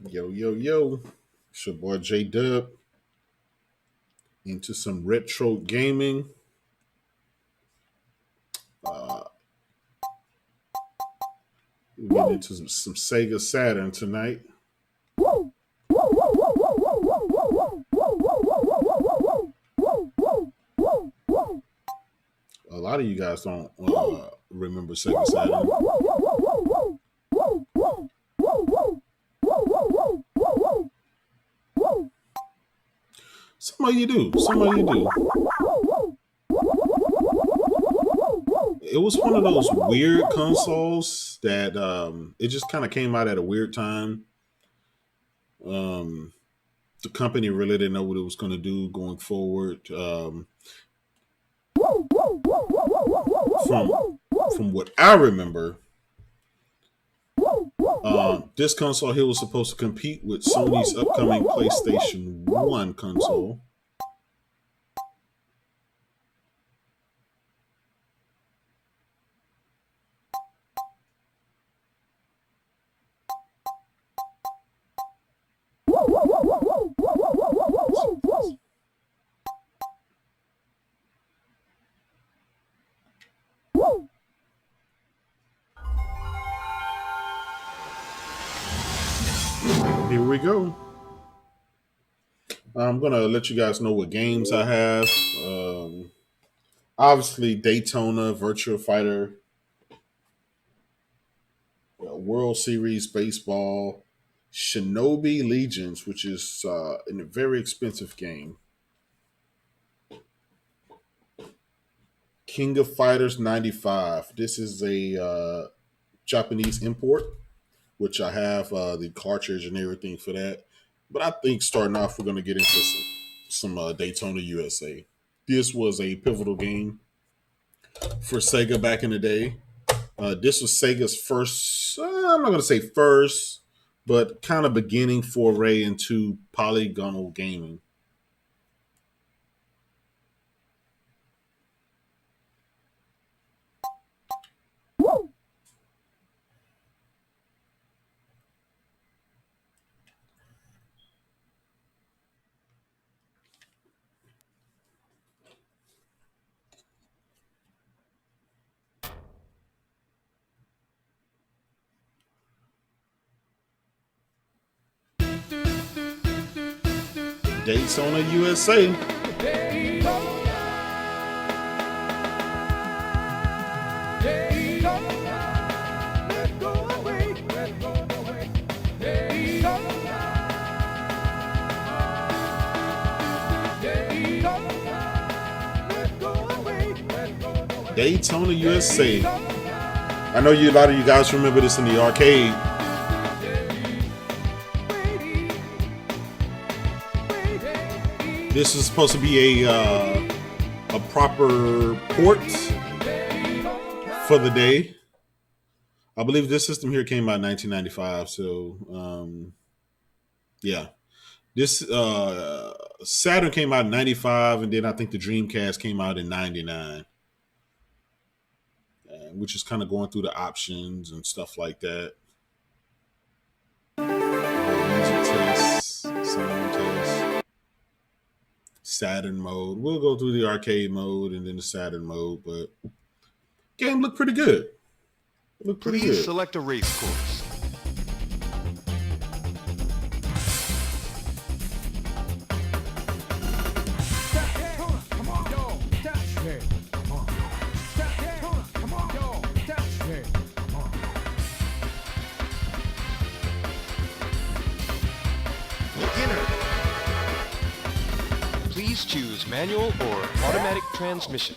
Yo, yo, yo. It's your boy Jaydub into some retro gaming. Uh, we get into some Sega Saturn tonight. A lot of you guys don't remember Sega Saturn. Some of you do. Some of you do. It was one of those weird consoles that it just kind of came out at a weird time. Um, the company really didn't know what it was going to do going forward. From what I remember, this console here was supposed to compete with Sony's upcoming PlayStation 1 console. Here we go. I'm going to let you guys know what games I have. Obviously, Daytona, Virtua Fighter, World Series Baseball, Shinobi Legions, which is a very expensive game. King of Fighters 95. This is a Japanese import, which I have the cartridge and everything for that. But I think starting off, we're going to get into some Daytona USA. This was a pivotal game for Sega back in the day. This was Sega's first, I'm not going to say first, but kind of beginning foray into polygonal gaming. Daytona USA. Daytona USA. I know a lot of you guys remember this in the arcade. This is supposed to be a proper port for the day. I believe this system here came out in 1995. So, yeah. This Saturn came out in 95, and then I think the Dreamcast came out in 99. Which is kind of going through the options and stuff like that. Music test, sound test, Saturn mode. We'll go through the arcade mode and then the Saturn mode, but game looked pretty good. Please select a race course. Please choose manual or automatic transmission.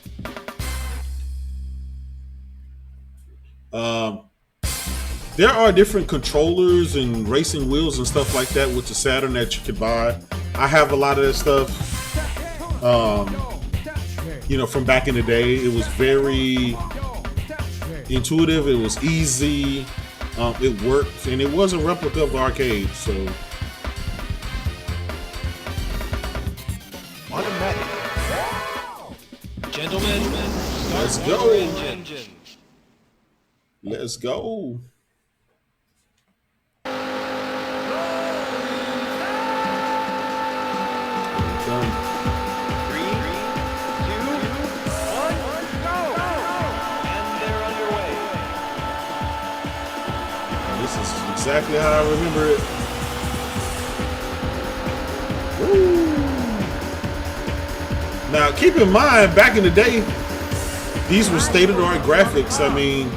There are different controllers and racing wheels and stuff like that with the Saturn that you could buy. I have a lot of that stuff. From back in the day, it was very intuitive. It was easy. It worked, and it was a replica of the arcade. So. Automatic. Gentlemen, let's go. Let's go. exactly how I remember it. Woo. Now, keep in mind, back in the day, these were state-of-the-art graphics. I mean,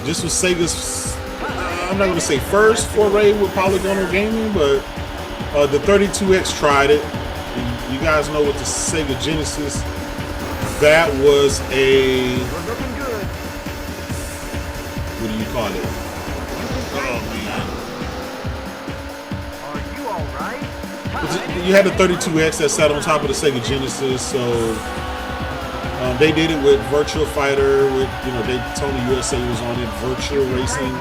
this was Sega's, I'm not going to say first foray with polygonal gaming, but the 32X tried it. You guys know with the Sega Genesis, that was a, what do you call it? Oh, man. You had the 32X that sat on top of the Sega Genesis, so they did it with Virtua Fighter, with, you know, Daytona USA was on it, Virtua Racing.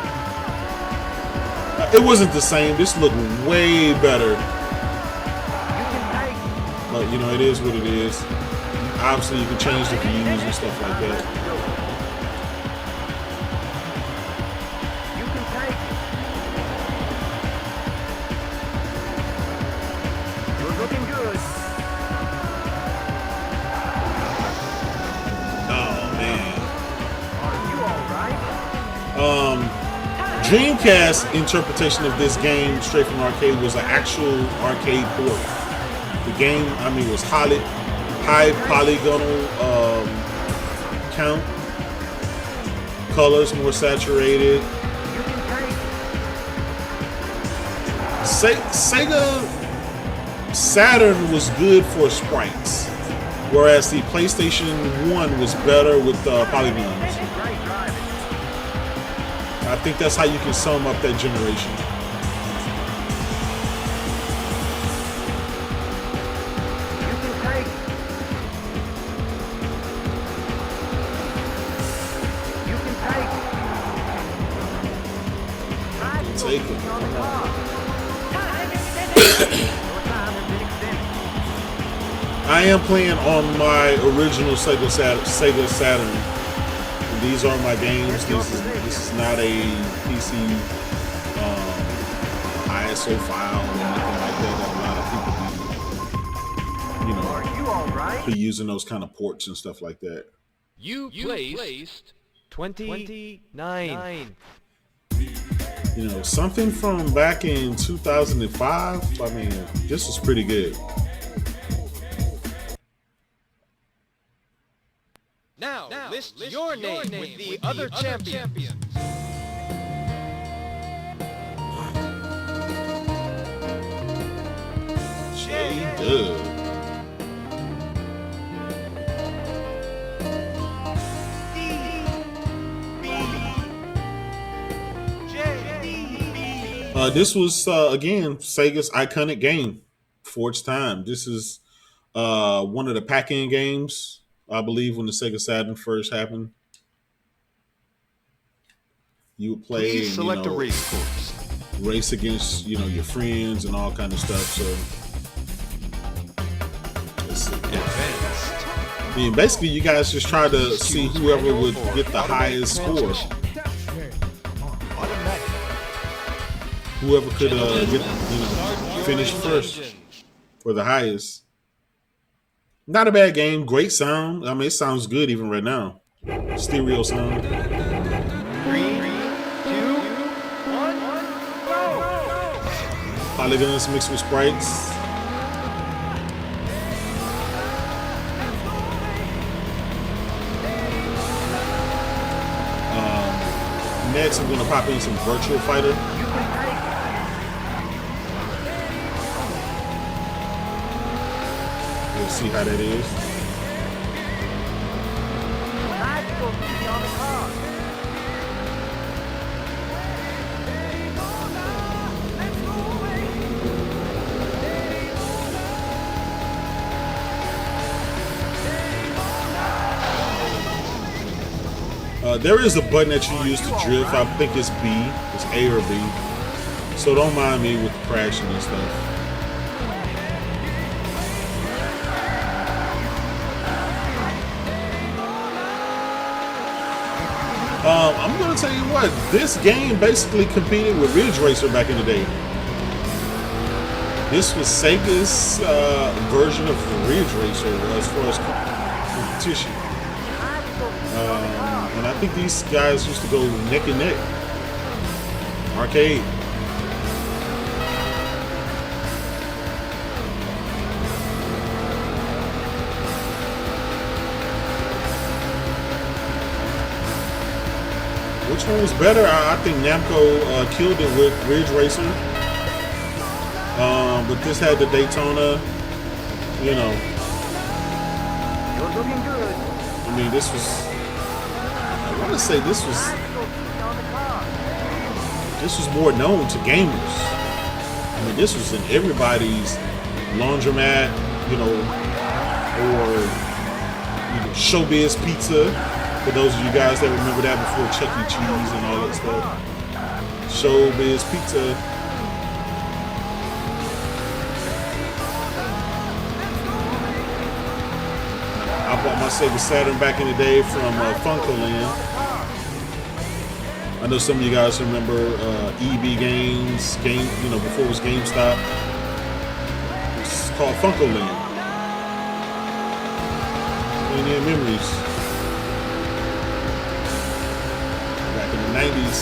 It wasn't the same. This looked way better. But, you know, it is what it is. Obviously, you can change the views and stuff like that. You're looking good. Dreamcast interpretation of this game straight from arcade was an actual arcade port. The game, I mean, was high polygonal count, colors more saturated. Sega Saturn was good for sprites, whereas the PlayStation 1 was better with polygons. I think that's how you can sum up that generation. Take it. I am playing on my original Sega Saturn. These are my games. This is not a PC ISO file or anything like that. A lot of people be using those kind of ports and stuff like that. You placed 29. You know, something from back in 2005. I mean, this was pretty good. Now list your name with the other champions. Jaydub. This was again Sega's iconic game for its time. This is one of the pack-in games, I believe, when the Sega Saturn first happened. You would play, please select a race course. Race against, you know, your friends and all kind of stuff. So advanced. I mean, basically, you guys just try to see whoever would get the highest score. Whoever could get, you know, finish first for the highest. Not a bad game. Great sound. I mean, it sounds good even right now. Stereo sound. 3, 2, 1, go! Polygons mixed with sprites. Next, I'm going to pop in some Virtua Fighter. We'll see how that is. There is a button that you use to drift. I think it's B. It's A or B. So don't mind me with crashing and stuff. I'm going to tell you what. This game basically competed with Ridge Racer back in the day. This was Sega's version of Ridge Racer as far as competition. And I think these guys used to go neck and neck. Arcade. Which one was better? I think Namco killed it with Ridge Racer. But this had the Daytona, you know. You're looking good. I mean, this was. I want to say this was more known to gamers. I mean, this was in everybody's laundromat, you know, or Showbiz Pizza. For those of you guys that remember that before Chuck E. Cheese and all that stuff. Showbiz Pizza. I bought my Sega Saturn back in the day from Funko Land. I know some of you guys remember EB Games, before it was GameStop. It's called Funko Land. Any memories? Back in the 90s.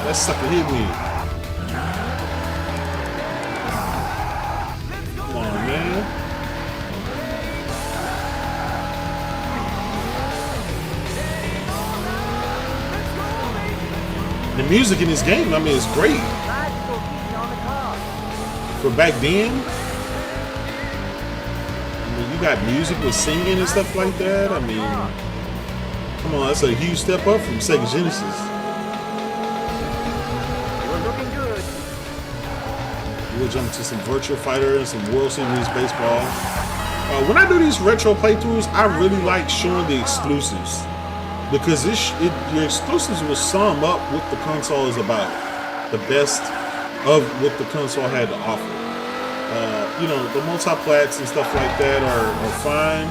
That sucker hit me. Come on, man. The music in this game, I mean, it's great. For back then, I mean, you got music with singing and stuff like that. I mean, come on, that's a huge step up from Sega Genesis. We'll jump to some Virtua Fighter and some World Series baseball. When I do these retro playthroughs, I really like showing the exclusives because your exclusives will sum up what the console is about, the best of what the console had to offer. The multiplats and stuff like that are fine,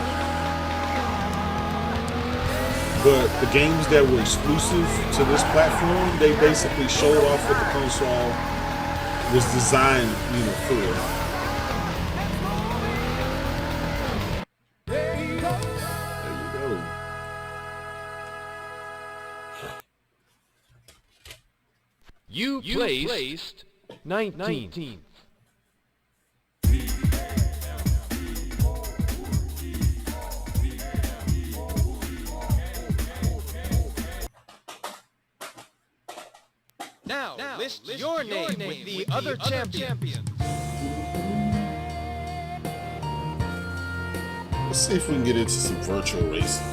but the games that were exclusive to this platform, they basically showed off what the console was designed, for. There you go. You placed 19th. Now list your name with the other champions. Let's see if we can get into some virtual racing.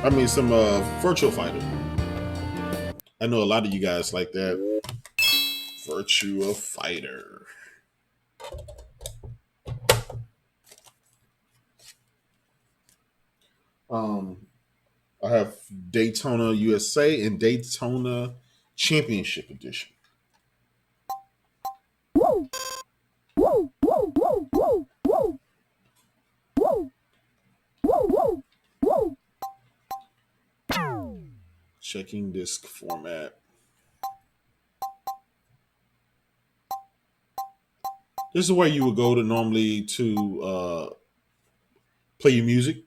I mean, some Virtua Fighter. I know a lot of you guys like that. Virtua Fighter. I have Daytona USA and Daytona Championship Edition. Checking disc format. This is where you would go to normally to play your music.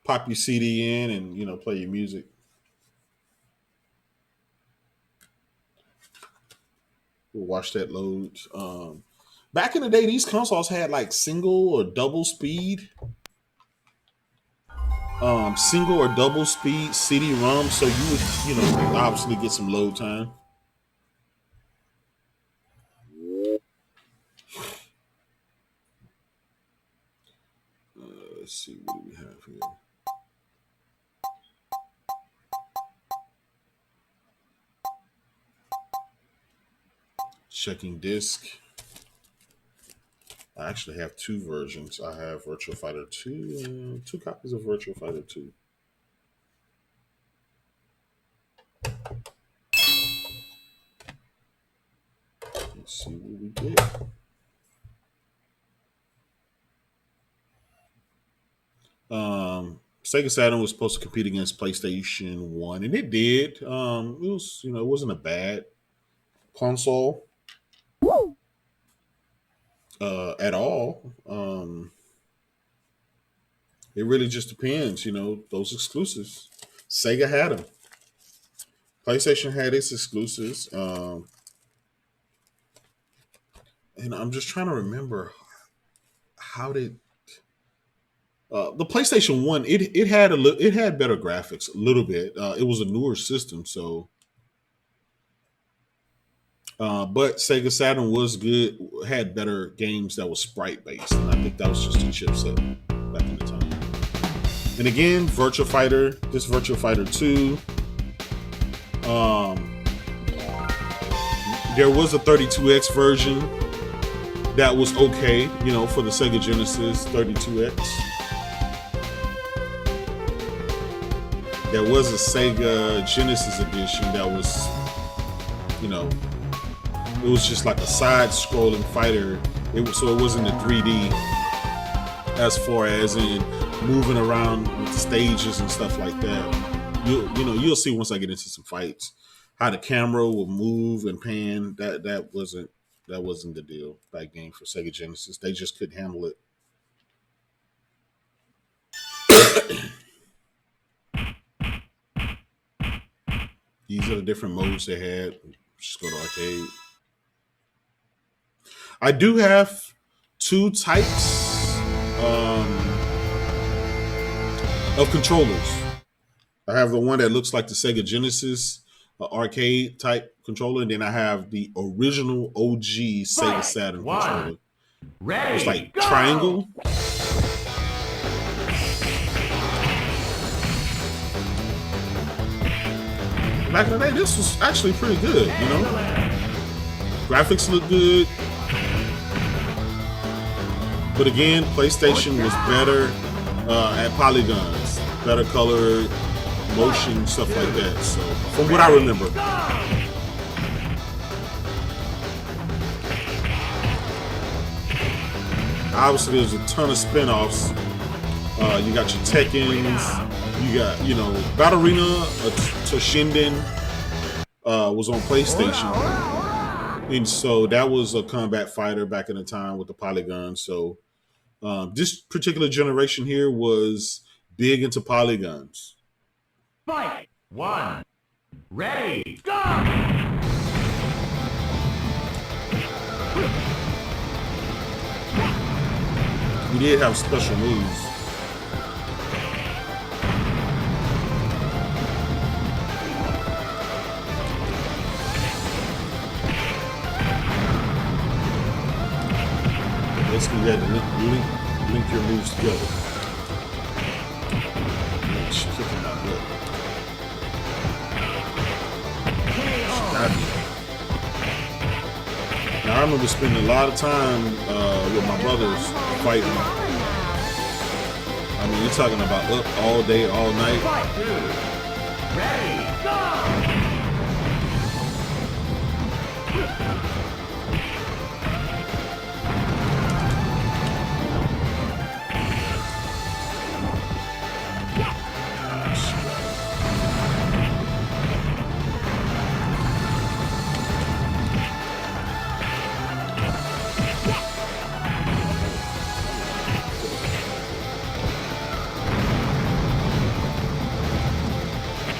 Pop your CD in and, play your music. We'll watch that load. Back in the day, these consoles had like single or double speed CD-ROM, so you would, obviously get some load time. Let's see, what do we have here? Checking disc. I actually have two versions. I have Virtua Fighter 2 and two copies of Virtua Fighter 2. Let's see what we get. Sega Saturn was supposed to compete against PlayStation 1, and it did. It was, it wasn't a bad console at all. It really just depends, those exclusives. Sega had them. PlayStation had its exclusives. And I'm just trying to remember how did the PlayStation 1 it had better graphics a little bit. It was a newer system, so but Sega Saturn was good, had better games that was sprite based, and I think that was just a chipset back in the time. And again, Virtua Fighter, this Virtua Fighter 2. There was a 32X version that was okay, for the Sega Genesis 32X. There was a Sega Genesis edition that was, it was just like a side-scrolling fighter. So it wasn't a 3D as far as in moving around with stages and stuff like that. You'll see once I get into some fights how the camera will move and pan. That wasn't the deal. That game for Sega Genesis, they just couldn't handle it. These are the different modes they had. Just go to arcade. I do have two types of controllers. I have the one that looks like the Sega Genesis arcade type controller, and then I have the original OG Sega Saturn controller. Ready, it's like go! triangle. Back in the day, this was actually pretty good, Graphics look good. But again, PlayStation was better at polygons, better color, motion, stuff like that. So, from what I remember. Obviously, there's a ton of spin-offs. You got your Tekkens. You got, Ballerina Toshinden was on PlayStation. And so that was a combat fighter back in the time with the polygons. So this particular generation here was big into polygons. Fight! 1. Ready! Go! We did have special moves. Basically, you had to link your moves together. She's kicking my butt. Now, I remember spending a lot of time with my brothers fighting. I mean, you're talking about up all day, all night. Fight, dude. Ready, go!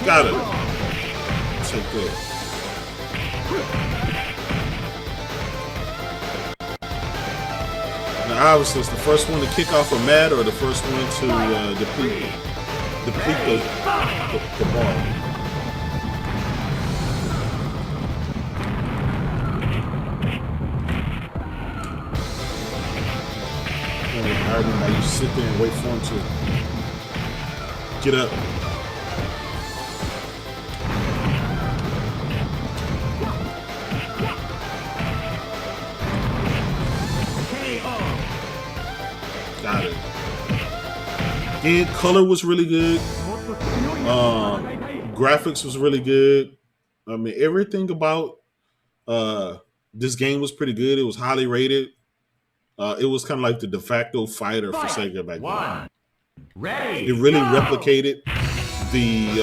Got it. Take that. Now, obviously, it's the first one to kick off a mat or the first one to deplete the ball. I remember you sit there and wait for him to get up. And color was really good. Graphics was really good. I mean, everything about this game was pretty good. It was highly rated. It was kind of like the de facto fighter for Sega back then. Ready. It really Go. replicated the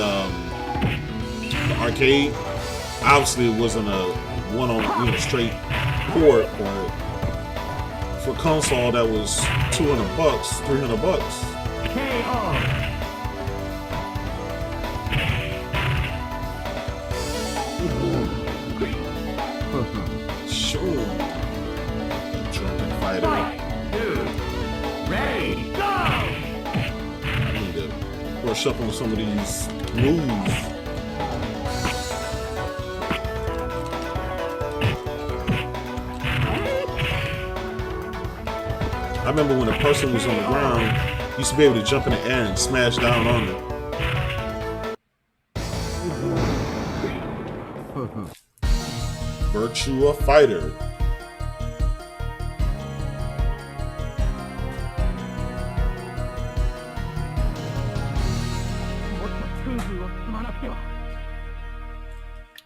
arcade. Obviously, it wasn't a one-on straight port, but for console, that was $200, $300. KO. Sure. Drunken fighter. Fight. 2. Ready. Go. I need to brush up on some of these moves. I remember when a person was on the ground, you used to be able to jump in the air and smash down on them. Virtua Fighter.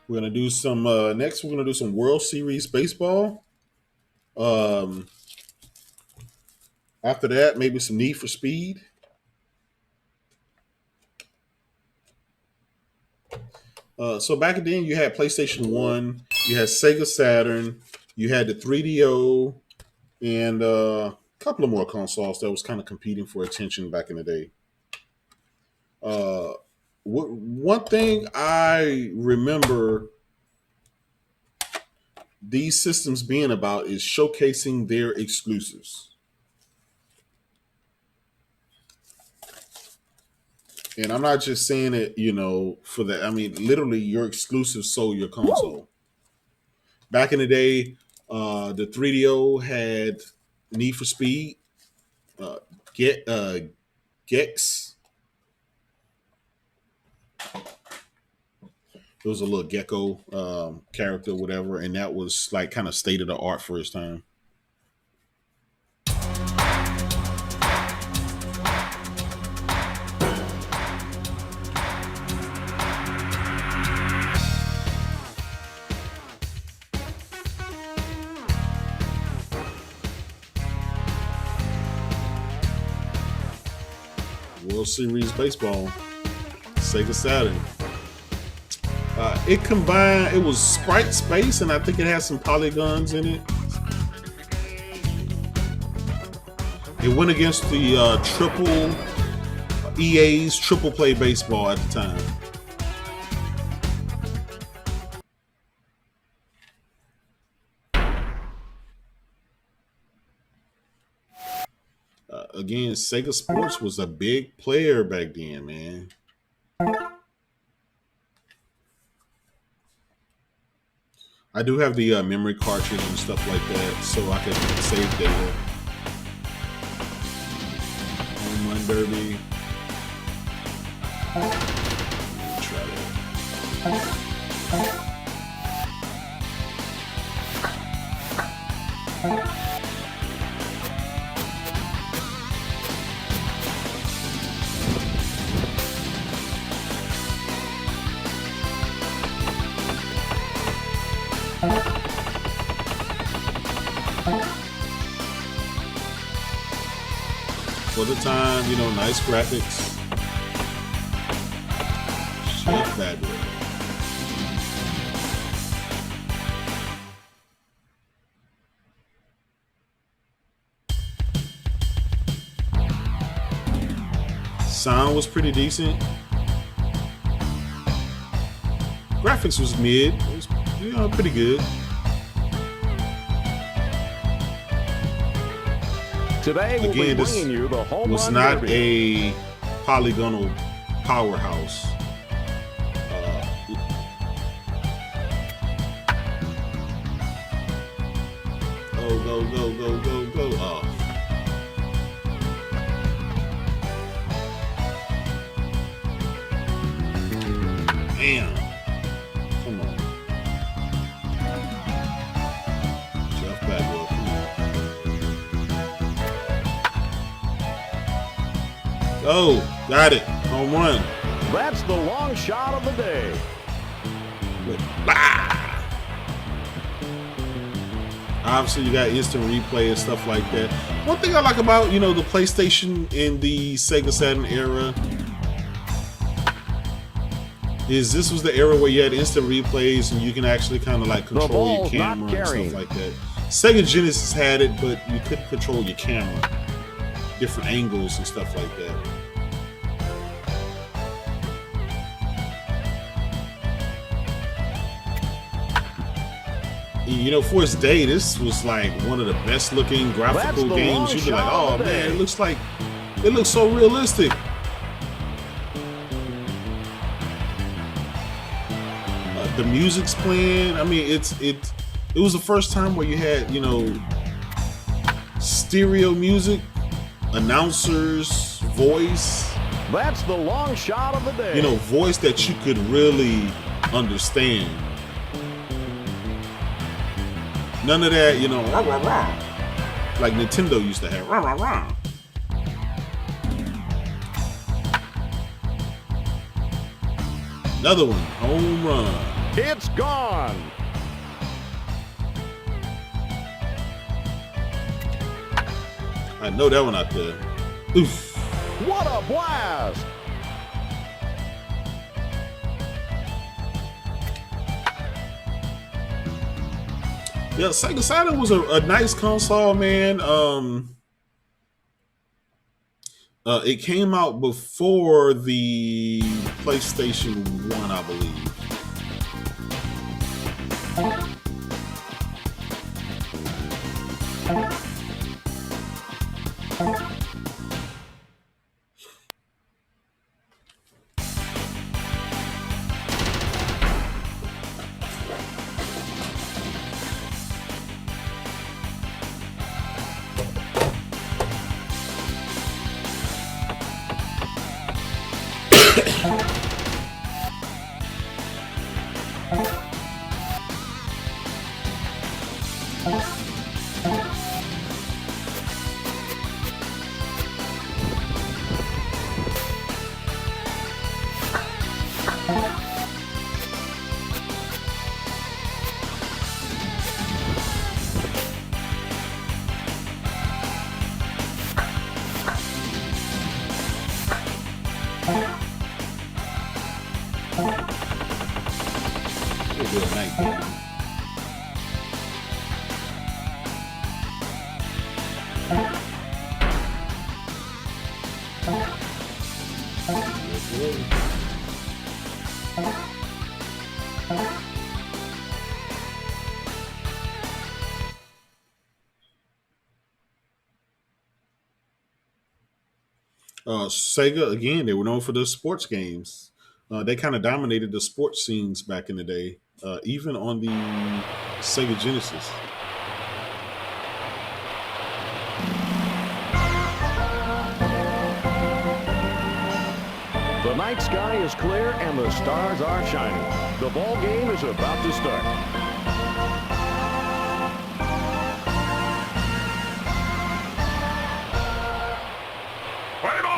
We're gonna do some next. We're gonna do some World Series baseball. After that, maybe some Need for Speed. So back then, you had PlayStation 1, you had Sega Saturn, you had the 3DO, and a couple of more consoles that was kind of competing for attention back in the day. One thing I remember these systems being about is showcasing their exclusives. And I'm not just saying it, for that. I mean, literally, your exclusive sold your console. Back in the day, the 3DO had Need for Speed, Gex. There was a little gecko character, whatever, and that was like kind of state of the art for its time. World Series Baseball, Sega Saturn. It was sprite space, and I think it had some polygons in it. It went against the EA's triple play baseball at the time. Again, Sega Sports was a big player back then, man. I do have the memory cartridge and stuff like that, so I can save data. Home Run Derby. Try that. For the time, nice graphics. Chef Bagwell. Sound was pretty decent. Graphics was mid. It was, pretty good. Today we'll Again, be bringing you the home was run not derby. a polygonal powerhouse. Go. Oh. Damn. Come on. Jeff Bagwell. Oh, got it. Home run. That's the long shot of the day. Obviously, you got instant replay and stuff like that. One thing I like about, the PlayStation in the Sega Saturn era is this was the era where you had instant replays and you can actually kind of like control your camera and stuff like that. Sega Genesis had it, but you couldn't control your camera. Different angles and stuff like that. For its day, this was like one of the best looking graphical games. You'd be like, oh man, it looks so realistic. The music's playing. I mean, it was the first time where you had, stereo music, announcers, voice. That's the long shot of the day. Voice that you could really understand. None of that, rah, rah, rah, like Nintendo used to have. Rah, rah, rah. Another one, home run. It's gone. I know that one out there. Oof. What a blast. Yeah, Sega Saturn was a nice console, man. It came out before the PlayStation 1, I believe. Sega, again, they were known for their sports games. They kind of dominated the sports scenes back in the day, even on the Sega Genesis. The night sky is clear and the stars are shining. The ball game is about to start.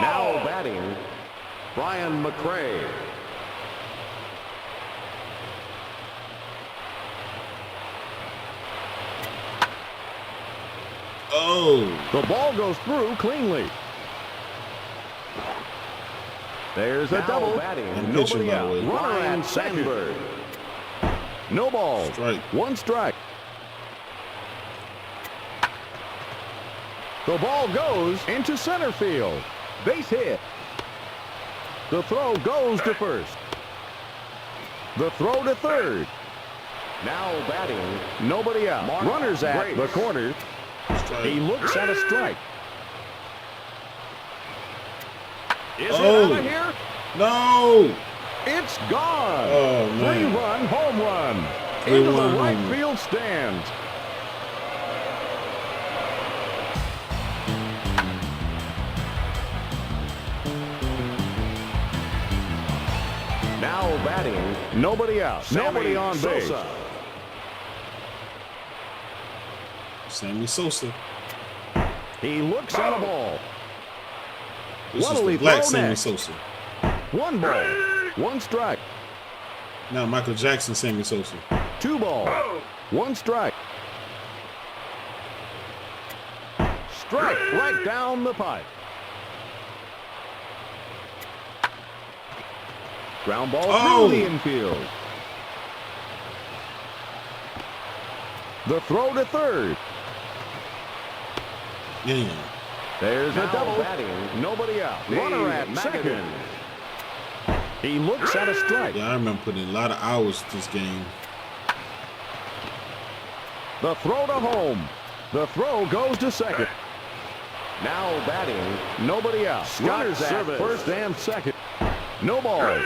Now batting, Brian McRae. Oh! The ball goes through cleanly. There's a double batting. Nobody out. Runner at Sandberg. No ball. Strike. One strike. The ball goes into center field. Base hit. The throw goes to first. The throw to third. Now batting. Nobody out. Runners at the corner. Strike. He looks at a strike. Is it Oh. out of here? No! It's gone. Oh, man. Three-run home run. Into the Three-run right home run. field stands. Now batting. Nobody out. Nobody on base. Sammy Sosa. He looks at a ball. This is What'll the he black throw Sammy next? Sosa. 1 ball, 1 strike. Now Michael Jackson, Sammy Sosa. 2 ball, 1 strike. Strike right down the pipe. Ground ball Oh. through the infield. The throw to third. Yeah. There's Now a double. batting. Nobody out. Dave Runner at McAdoo. second. He looks at a strike. Yeah, I remember putting in a lot of hours to this game. The throw to home. The throw goes to second. Now batting. Nobody out. Runners at service. first and second. No ball.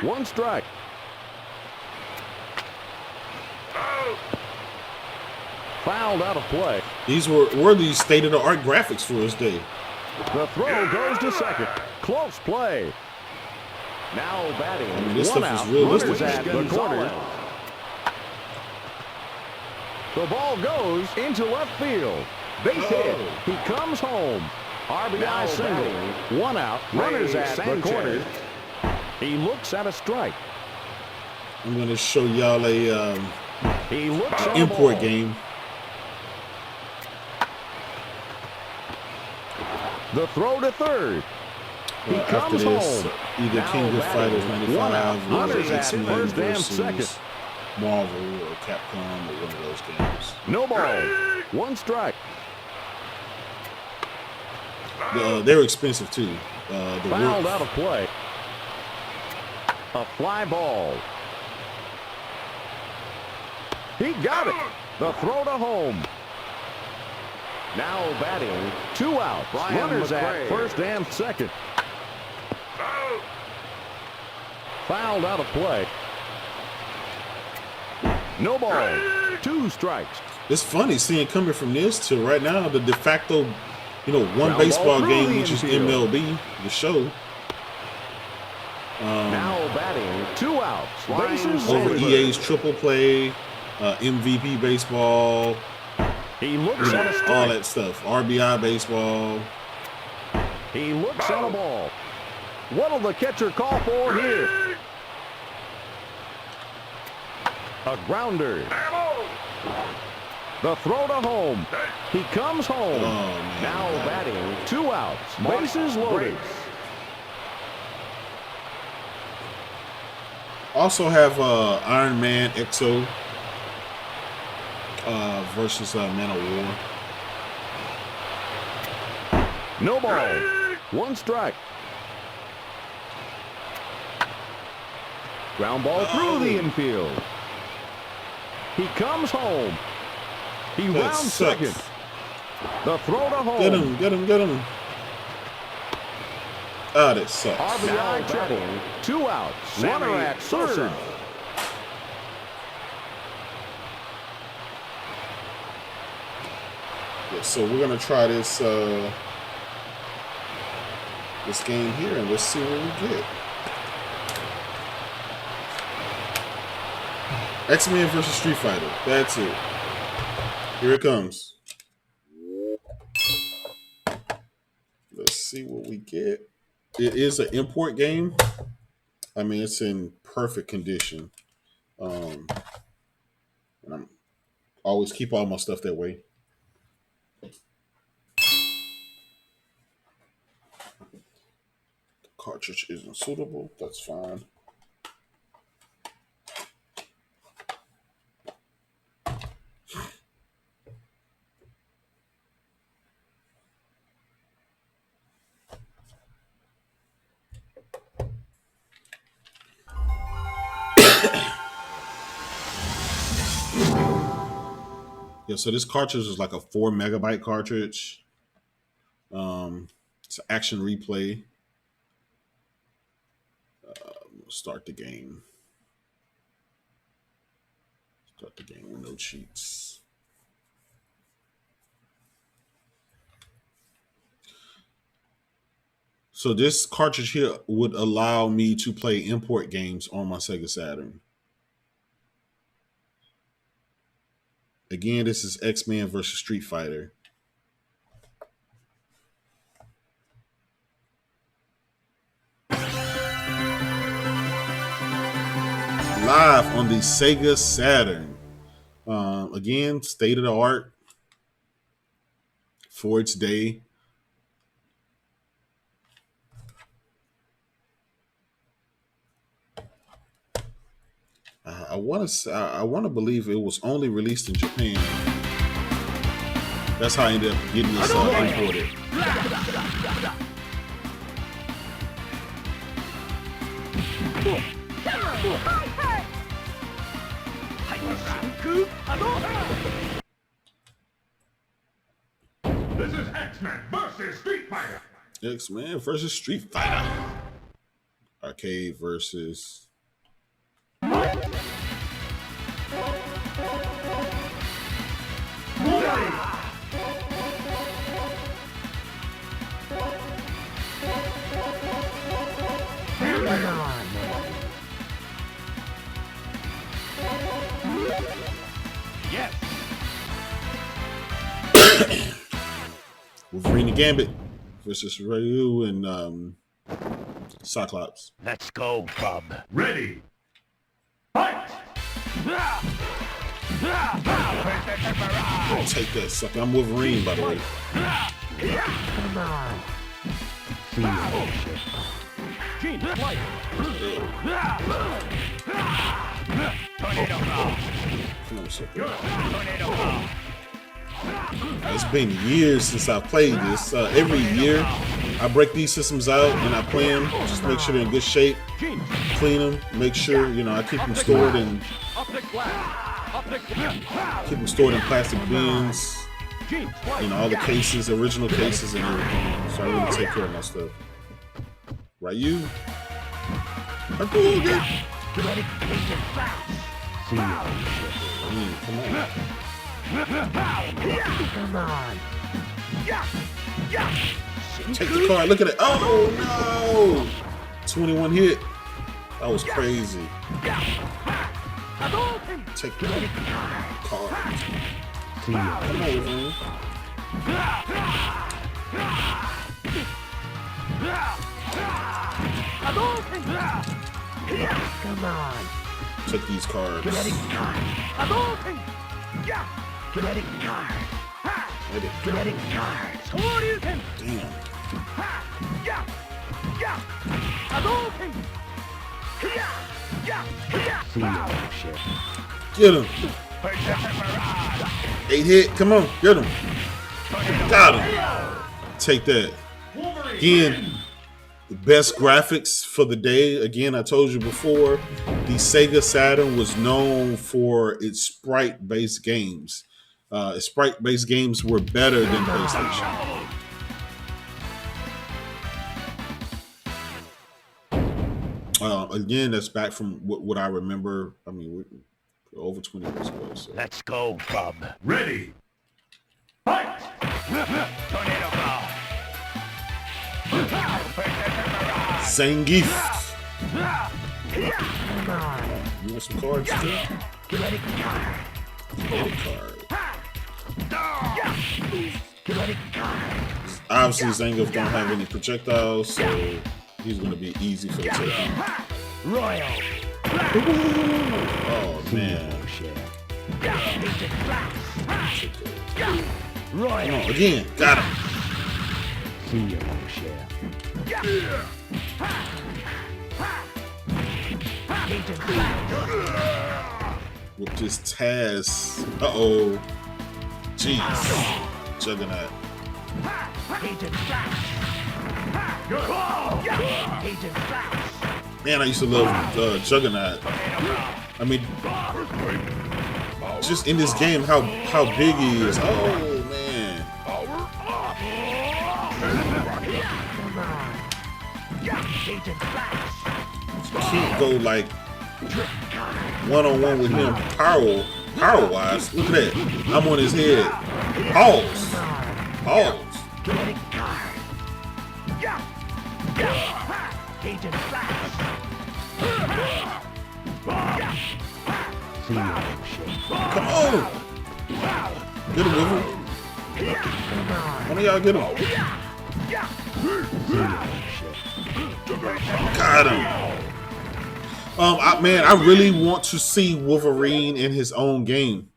1 strike. Fouled out of play. These were these state-of-the-art graphics for his day. The throw goes to second. Close play. Now batting. I mean, this 1 stuff out. is realistic. Runners at the corner. Gonzalez. The ball goes into left field. Base hit. He comes home. RBI Now single. batting. 1 out. Runners Ray at the Sanchez. corner. He looks at a strike. I'm going to show y'all a He looks at a import ball. game. The throw to third. He After comes this, home. either Now King of batting. Fighters 1 out. 95 or Runners at X-Men first and versus second. Marvel or Capcom or one of those games. No ball. 1 strike. They're expensive too. The Fouled work- out of play. A fly ball. He got it. The throw to home. Now batting. 2 out. Brian Runners at McRae. first and second. Fouled out of play. No ball. 2 strikes. It's funny seeing coming from this to right now the de facto, one Ground baseball ball through game, the which is infield. MLB, the show. Now batting. 2 outs. Line Bases Over loaded. EA's Triple Play, MVP baseball, He looks at a all strike. that stuff. RBI baseball. He looks at a ball. What'll the catcher call for here? A grounder. The throw to home. He comes Oh home. man. Now batting. 2 outs. Bases loaded. Also have Iron Man XO versus Man of War. No ball. 1 strike. Ground ball through the infield. He comes home. He That rounds sucks. second. The throw to home. Get him, get him, get him. Ah, that sucks. RBI Now triple. batting. 2 outs. Sammy Runner at third. Sosa. Yeah, so we're gonna try this this game here, and let's see what we get. X-Men versus Street Fighter. That's it. Here it comes. Let's see what we get. It is an import game. I mean, it's in perfect condition. And I'm always keep all my stuff that way. The cartridge isn't suitable. That's fine. Yeah, so this cartridge is like a 4 megabyte cartridge. It's an action replay. Start the game. Start the game with no cheats. So this cartridge here would allow me to play import games on my Sega Saturn. Again, this is X-Men versus Street Fighter. live on the Sega Saturn. Again, state of the art for its day. I want to believe it was only released in Japan. That's how I ended up getting this imported. This is Xmen versus Street Fighter. Xmen versus Street Fighter. Arcade versus. Yes. Wolverine and Gambit versus Ryu and Cyclops. Let's go, Bub. Ready. Fight! Take that sucker. I'm Wolverine, by the way. Come on. Tornado Claw. Come on, sucker. Tornado Claw. It's been years since I played this. Every year, I break these systems out and I play them. Just make sure they're in good shape. Clean them. Make sure I keep them stored in plastic bins. All the cases, original cases, and everything. So I really take care of my stuff. Ryu. Come on. Come on. Take the card. Look at it. Oh no! 21 hit. That was crazy. Take the card. Come on, man. Come on. Take these cards. Kinetic card. Kinetic card. Kinetic card. Damn. Get him. 8 hit. Come on. Get him. Got him. Take that. Again, the best graphics for the day. Again, I told you before, the Sega Saturn was known for its sprite-based games. Sprite-based games were better than PlayStation. Again, that's back from what I remember. I mean, we're over 20 years ago. So. Let's go, Bub. Ready. Fight! Tornado Claw. Zangief. Come on. You want some cards too? Kinetic card. Kinetic card. Kinetic card. Obviously, Zangief don't have any projectiles, so he's going to be easy for the taking. Royal. Oh, man. Royal. Come on, again. Got him. With this Taz. Uh-oh. Jeez. Juggernaut. Man, I used to love Juggernaut. I mean, just in this game, how big he is. Oh, man. You can't go like one-on-one with him power-wise. Look at that. I'm on his head. Pause. Come on. Get him, Wolverine. One of y'all get him. Got him. I really want to see Wolverine in his own game.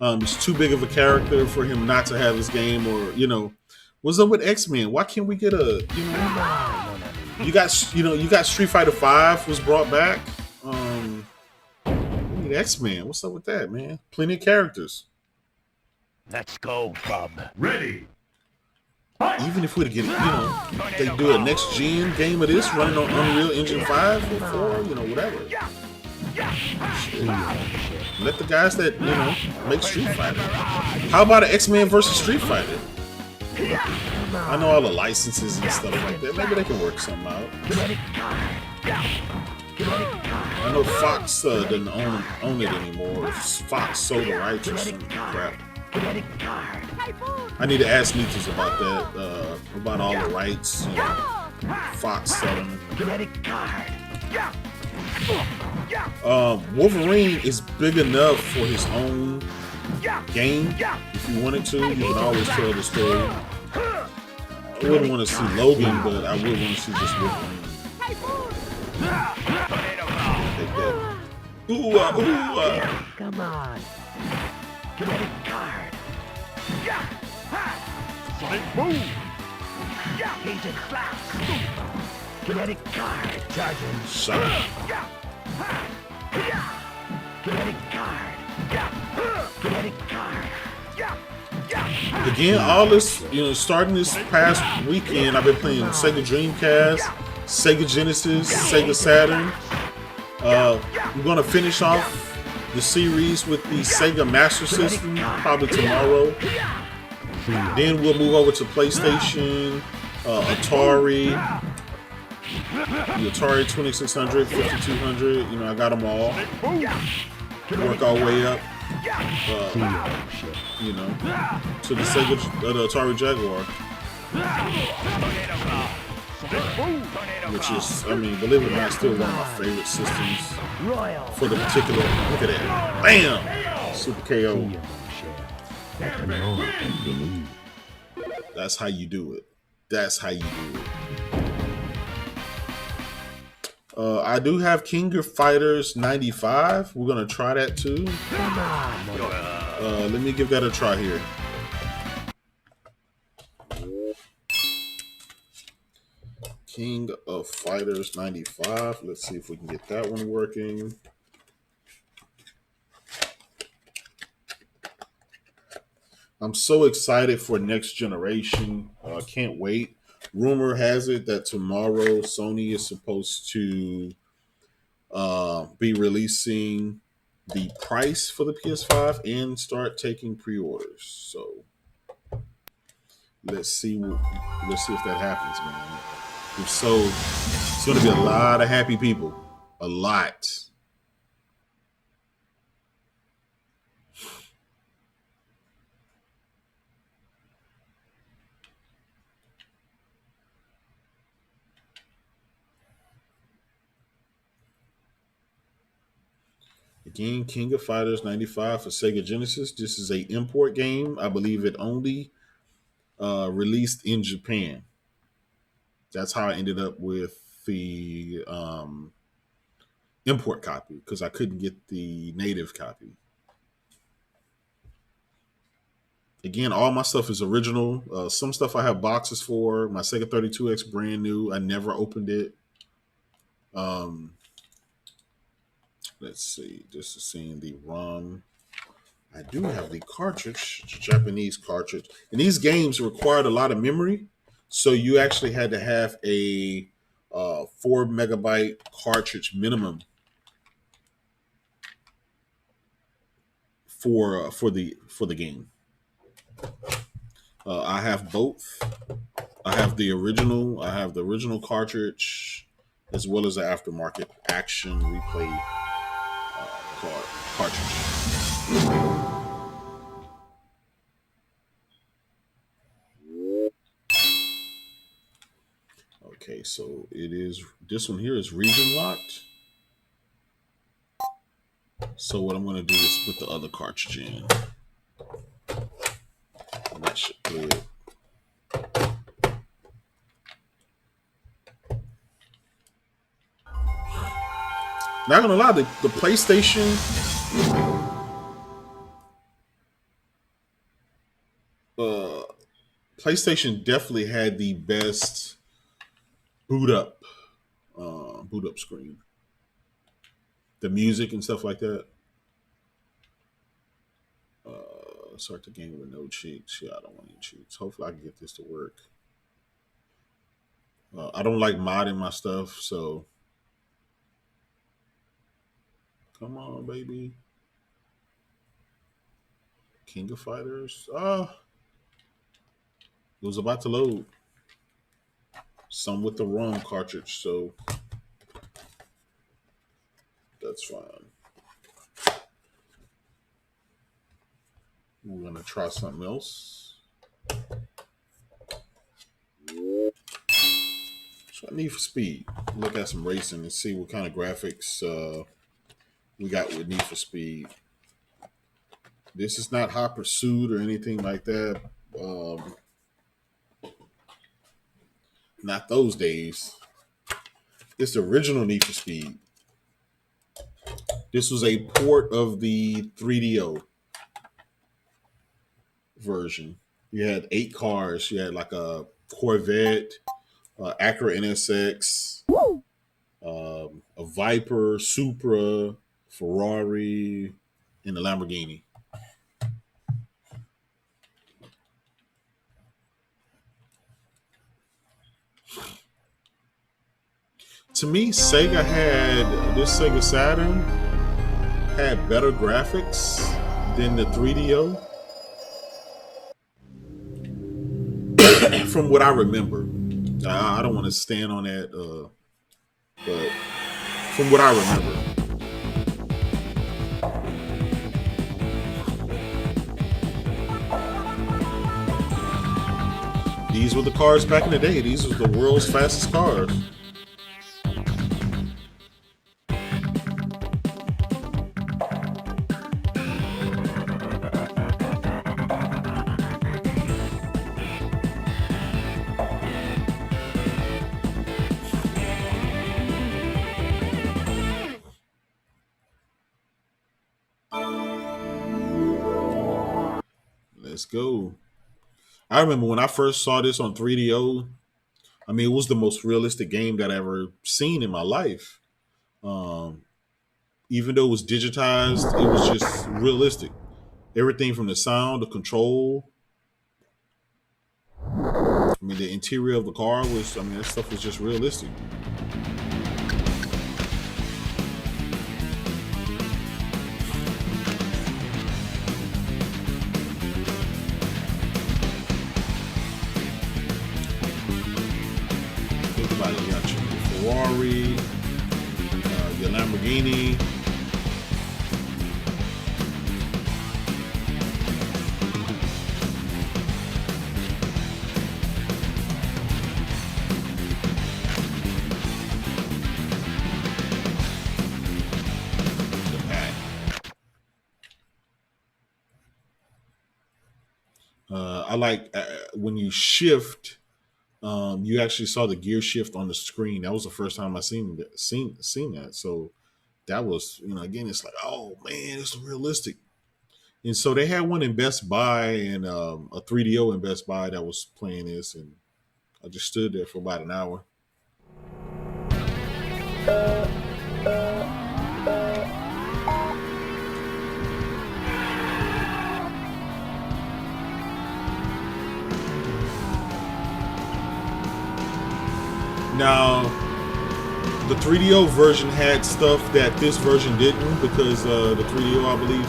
He's too big of a character for him not to have his game, or what's up with Xmen? Why can't we get you got Street Fighter Five was brought back. We need Xmen. What's up with that, man? Plenty of characters. Let's go, bub. Ready. Even if we get, they do a next gen game of this running on Unreal Engine 5 or 4, whatever. Let the guys that, make Street Fighter. How about an X-Men versus Street Fighter? I know all the licenses and stuff like that. Maybe they can work something out. I know Fox doesn't own it anymore. Fox sold the rights or some crap. I need to ask Nitas about that, about all the rights, Fox selling them. Wolverine is big enough for his own game. If you wanted to, you can always tell the story. I wouldn't want to see Logan, but I would want to see just Wolverine. Come on. Kinetic card. Sonic move. Agent Flash. Kinetic card. Charging. Shot. Kinetic card. Kinetic card. Again, all this, starting this past weekend, I've been playing Sega Dreamcast, Sega Genesis, Sega Saturn. We're going to finish off the series with the Sega Master System probably tomorrow. Then we'll move over to PlayStation, Atari, the Atari 2600, 5200. I got them all. Work our way up, to the Sega, the Atari Jaguar, which is, believe it or not, still one of my favorite systems for the particular. Look at that, bam, Super KO. That's how you do it. That's how you do it. I do have King of Fighters 95. We're gonna try that too. Let me give that a try here. King of Fighters 95. Let's see if we can get that one working. I'm so excited for next generation. Can't wait. Rumor has it that tomorrow Sony is supposed to be releasing the price for the PS5 and start taking pre-orders. So let's see if that happens, man. If so, it's going to be a lot of happy people. A lot. Again, King of Fighters 95 for Sega Genesis. This is an import game. I believe it only released in Japan. That's how I ended up with the import copy, because I couldn't get the native copy. Again, all my stuff is original. Some stuff I have boxes for. My Sega 32X, brand new. I never opened it. Let's see. This is seeing the ROM. I do have the cartridge, Japanese cartridge. And these games required a lot of memory. So you actually had to have a 4 megabyte cartridge minimum for the game. I have both. I have the original cartridge, as well as the aftermarket Action Replay cartridge. Okay, so this one here is region locked. So what I'm going to do is put the other cartridge in. And that should do it. Not gonna lie, the PlayStation, PlayStation definitely had the best boot up, screen. The music and stuff like that. Start the game with no cheats. Yeah, I don't want any cheats. Hopefully, I can get this to work. I don't like modding my stuff, so come on, baby. King of Fighters. It was about to load. Some with the wrong cartridge, so that's fine. We're gonna try something else. So I Need for Speed. Look at some racing and see what kind of graphics we got with Need for Speed. This is not Hot Pursuit or anything like that. Not those days. It's the original Need for Speed. This was a port of the 3DO version. You had 8 cars. You had like a Corvette, Acura NSX, a Viper, Supra, Ferrari, and a Lamborghini. To me, Sega Saturn had better graphics than the 3DO. From what I remember. I don't want to stand on that, but from what I remember. These were the cars back in the day. These were the world's fastest cars. Let's go. I remember when I first saw this on 3DO, I mean, it was the most realistic game that I ever seen in my life. Even though it was digitized, it was just realistic. Everything from the sound, the control. I mean, the interior of the car was, I mean, that stuff was just realistic. Ferrari, your Lamborghini. I like when you shift. You actually saw the gear shift on the screen. That was the first time I seen that. So that was, again, it's like, oh man, it's realistic. And so they had one in Best Buy and a 3DO in Best Buy that was playing this, and I just stood there for about an hour. Now, the 3DO version had stuff that this version didn't, because the 3DO, I believe,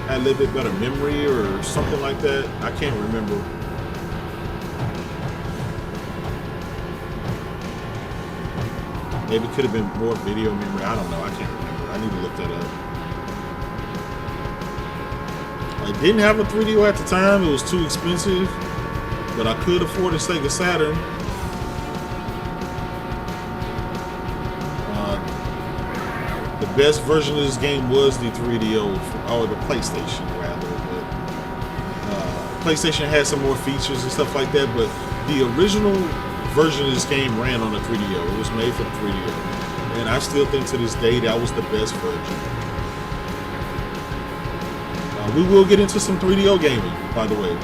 had a little bit better memory or something like that. I can't remember. Maybe it could have been more video memory. I don't know. I can't remember. I need to look that up. I didn't have a 3DO at the time. It was too expensive, but I could afford a Sega Saturn. The best version of this game was the 3DO, or the PlayStation rather. But PlayStation had some more features and stuff like that. But the original version of this game ran on the 3DO. It was made for the 3DO. And I still think to this day that was the best version. We will get into some 3DO gaming, by the way.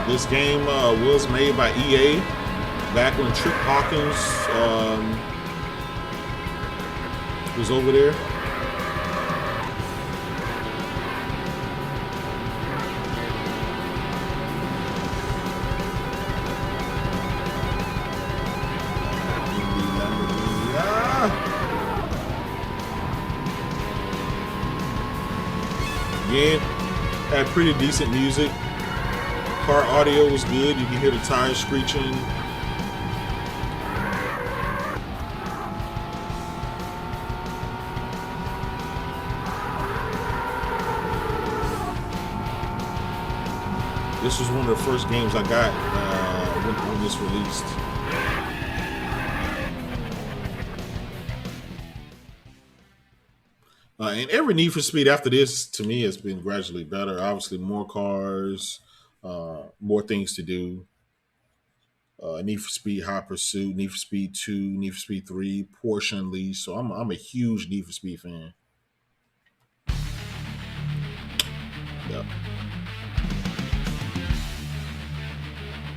This game was made by EA back when Trip Hawkins was over there. Again, had pretty decent music. Car audio was good. You can hear the tires screeching. This was one of the first games I got when this released. And every Need for Speed after this, to me, has been gradually better. Obviously, more cars, more things to do. Need for Speed Hot Pursuit, Need for Speed 2, Need for Speed 3, Porsche Unleashed. So I'm a huge Need for Speed fan. Yep.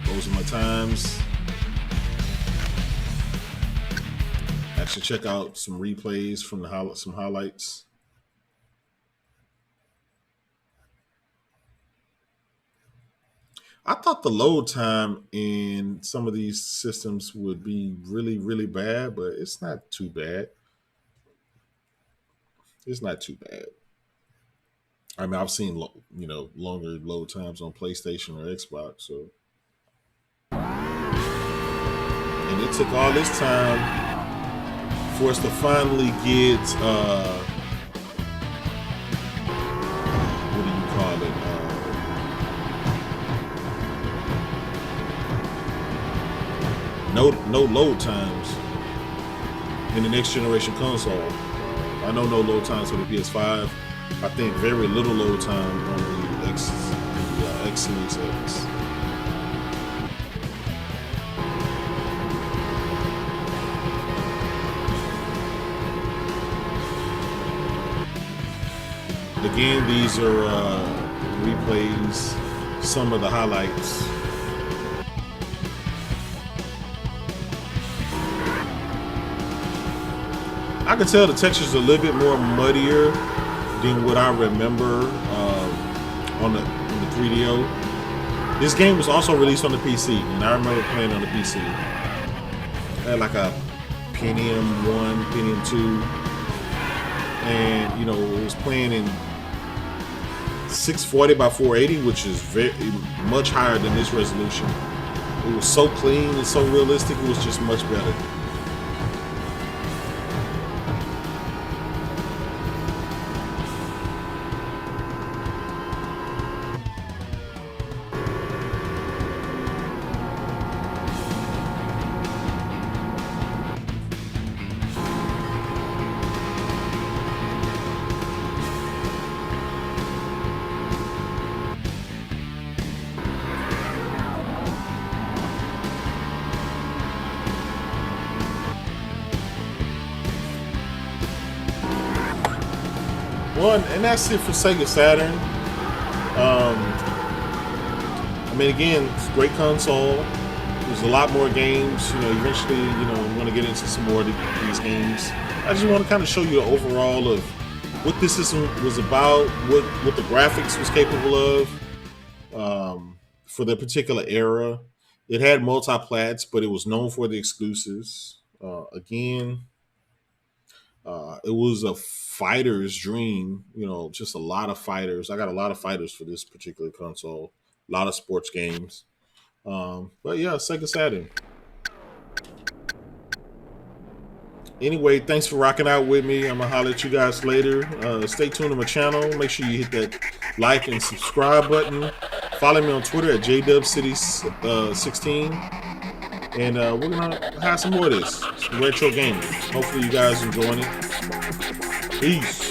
Those are my times. Actually, check out some replays from some highlights. I thought the load time in some of these systems would be really, really bad, but it's not too bad. It's not too bad. I mean, I've seen longer load times on PlayStation or Xbox, so. And it took all this time for us to finally get what do you call it? No load times in the next generation console. I know no load times for the PS5. I think very little load time on the X Series X. Again, these are replays, some of the highlights. I can tell the textures are a little bit more muddier than what I remember on the 3DO. This game was also released on the PC, and I remember playing on the PC. I had like a Pentium 1, Pentium 2, and it was playing in 640 by 480, which is much higher than this resolution. It was so clean and so realistic, it was just much better. Well, and that's it for Sega Saturn. I mean, again, it's a great console. There's a lot more games. Eventually, we want to get into some more of these games. I just want to kind of show you the overall of what this system was about, what the graphics was capable of for the particular era. It had multi-plats, but it was known for the exclusives. It was a fighter's dream, just a lot of fighters. I got a lot of fighters for this particular console, a lot of sports games. But yeah, Sega Saturn. Anyway, thanks for rocking out with me. I'm gonna holler at you guys later. Stay tuned to my channel. Make sure you hit that like and subscribe button. Follow me on Twitter at JaydubCity16. And we're gonna have some more of this, some retro gaming. Hopefully you guys enjoying it. Peace.